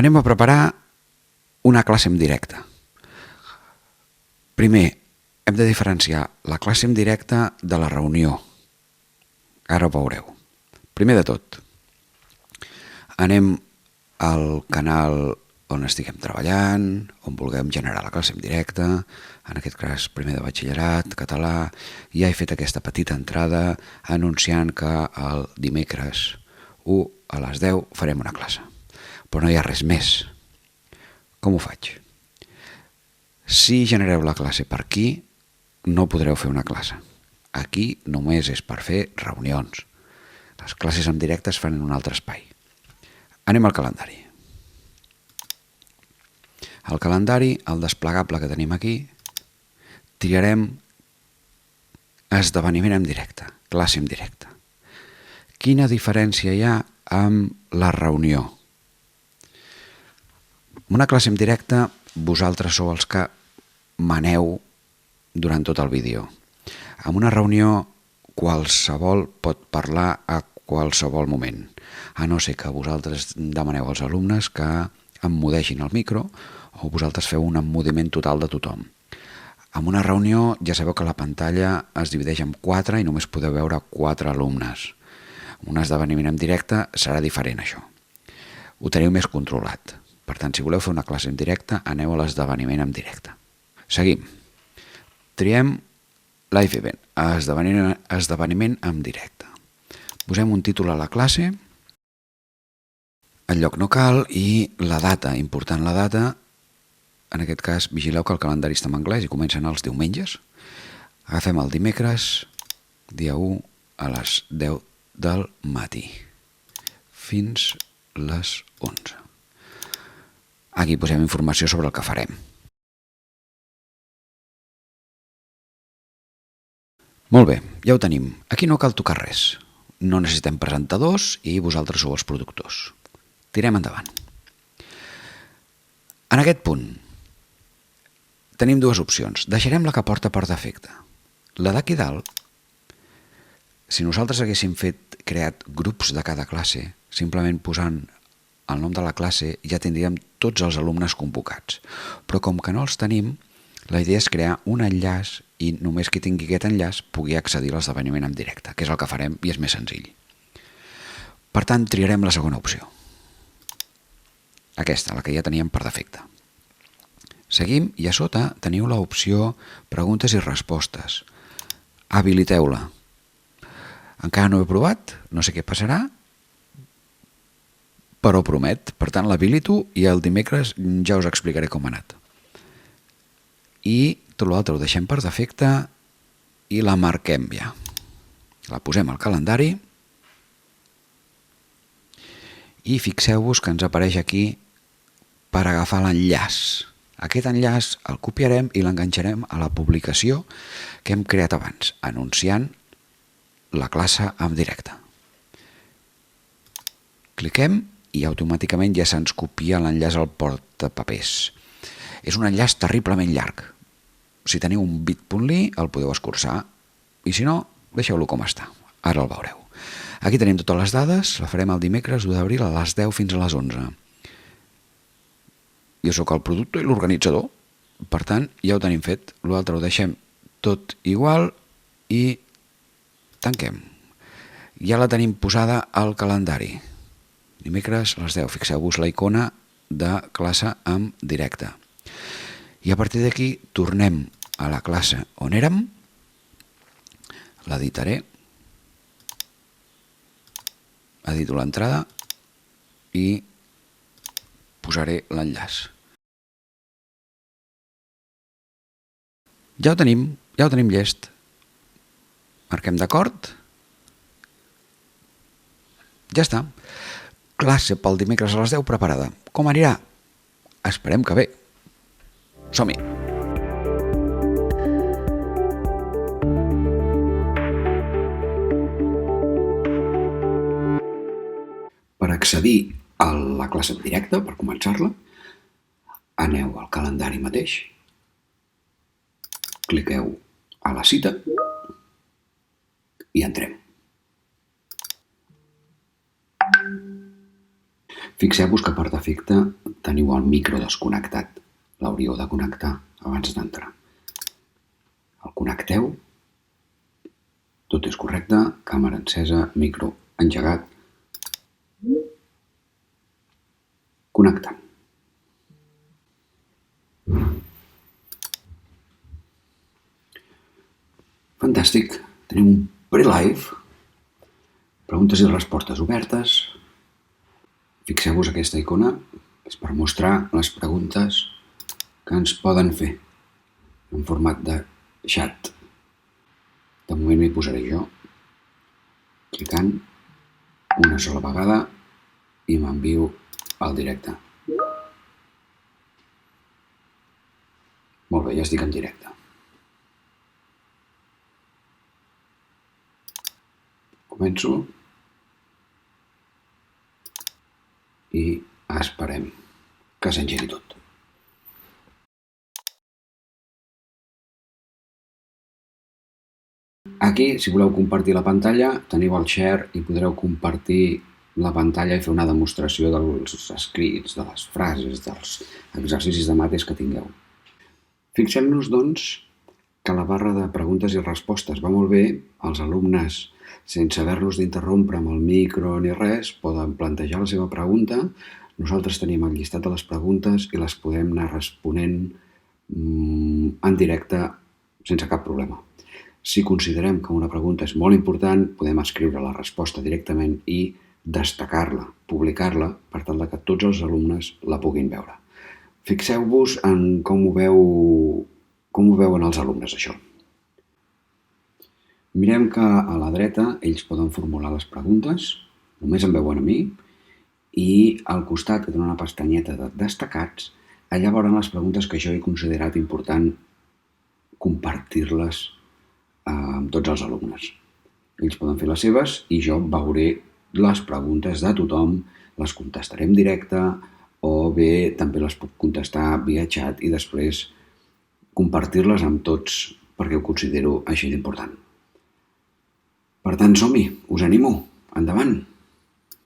Anem a preparar una classe en directe. Primer, hem de diferenciar la classe en directe de la reunió. Ara ho veureu. Primer de tot, anem al canal on estiguem treballant, on vulguem generar la classe en directe, en aquest cas primer de batxillerat, català. Ja he fet aquesta petita entrada anunciant que el dimecres 1 a les 10 farem una classe. Però no hi ha res més. Com ho faig? Si genereu la classe per aquí, no podreu fer una classe. Aquí només és per fer reunions. Les classes en directe es fan en un altre espai. Anem al calendari. Al calendari, el desplegable que tenim aquí, triarem esdeveniment en directe, classe en directe. Quina diferència hi ha amb la reunió? Una classe en directe, vosaltres sou els que maneu durant tot el vídeo. En una reunió, qualsevol pot parlar a qualsevol moment, a no ser que vosaltres demaneu als alumnes que emmudeixin el micro o vosaltres feu un emmudiment total de tothom. En una reunió ja sabeu que la pantalla es divideix en 4 i només podeu veure 4 alumnes. En un esdeveniment en directe serà diferent això. Ho teniu més controlat. Per tant, si voleu fer una classe en directe, aneu a l'esdeveniment en directe. Seguim. Triem live event, esdeveniment en directe. Posem un títol a la classe, el lloc no cal i la data, important la data. En aquest cas, vigileu que el calendari està en anglès i comencen els diumenges. Agafem el dimecres, dia 1 a les 10 del matí, fins les 11. Aquí posem informació sobre el que farem. Molt bé, ja ho tenim. Aquí no cal tocar res. No necessitem presentadors i vosaltres sou els productors. Tirem endavant. En aquest punt tenim dues opcions. Deixarem la que porta per defecte. La d'aquí dalt, si nosaltres haguéssim creat grups de cada classe, simplement posant el nom de la classe, ja tindríem tots els alumnes convocats. Però com que no els tenim, la idea és crear un enllaç i només qui tingui aquest enllaç pugui accedir a l'esdeveniment en directe, que és el que farem i és més senzill. Per tant, triarem la segona opció. Aquesta, la que ja teníem per defecte. Seguim i a sota teniu l'opció preguntes i respostes. Habiliteu-la. Encara no ho he provat, no sé què passarà, però promet. Per tant, l'habilito i el dimecres ja us explicaré com ha anat. I tot l'altre ho deixem per defecte i la marquem ja. La posem al calendari i fixeu-vos que ens apareix aquí per agafar l'enllaç. Aquest enllaç el copiarem i l'enganxarem a la publicació que hem creat abans, anunciant la classe en directe. Cliquem i automàticament ja se'ns copia l'enllaç al portapapers. És un enllaç terriblement llarg. Si teniu un bit.ly el podeu escurçar i si no, deixeu-lo com està. Ara el veureu. Aquí tenim totes les dades, la farem el dimecres 1 d'abril a les 10 fins a les 11. Jo sóc el productor i l'organitzador, per tant, ja ho tenim fet. L'altre ho deixem tot igual i tanquem. Ja la tenim posada al calendari. Dimecres a les 10. Fixeu-vos la icona de classe en directe. I a partir d'aquí tornem a la classe on érem, l'editaré, edito l'entrada i posaré l'enllaç. Ja ho tenim llest. Marquem d'acord. Ja està. Classe pel dimecres a les 10 preparada. Com anirà? Esperem que bé. Som-hi! Per accedir a la classe en directe, per començar-la, aneu al calendari mateix, cliqueu a la cita i entrem. Fixeu-vos que per defecte teniu el micro desconnectat. L'hauríeu de connectar abans d'entrar. El connecteu, tot és correcte, càmera encesa, micro engegat, connectant. Fantàstic, tenim un pre-live, preguntes i respostes obertes. Fixeu-vos aquesta icona, és per mostrar les preguntes que ens poden fer en format de chat. De moment m'hi posaré jo, clicant una sola vegada i m'envio al directe. Molt bé, ja estic en directe. Començo i esperem que s'engegui tot. Aquí, si voleu compartir la pantalla, teniu el share i podreu compartir la pantalla i fer una demostració dels escrits, de les frases, dels exercicis de mates que tingueu. Fixem-nos, doncs, que la barra de preguntes i respostes va molt bé. Els alumnes, sense haver-los d'interrompre amb el micro ni res, poden plantejar la seva pregunta. Nosaltres tenim el llistat de les preguntes i les podem anar responent en directe sense cap problema. Si considerem que una pregunta és molt important, podem escriure la resposta directament i destacar-la, publicar-la, per tal que tots els alumnes la puguin veure. Fixeu-vos en com ho veuen els alumnes, això. Mirem que a la dreta ells poden formular les preguntes, només em veuen a mi, i al costat, que té una pestanyeta de destacats, allà veuran les preguntes que jo he considerat important compartir-les amb tots els alumnes. Ells poden fer les seves i jo veuré les preguntes de tothom, les contestaré en directe o bé també les puc contestar via xat i després compartir-les amb tots perquè ho considero així d'important. Per tant, som-hi, us animo, endavant!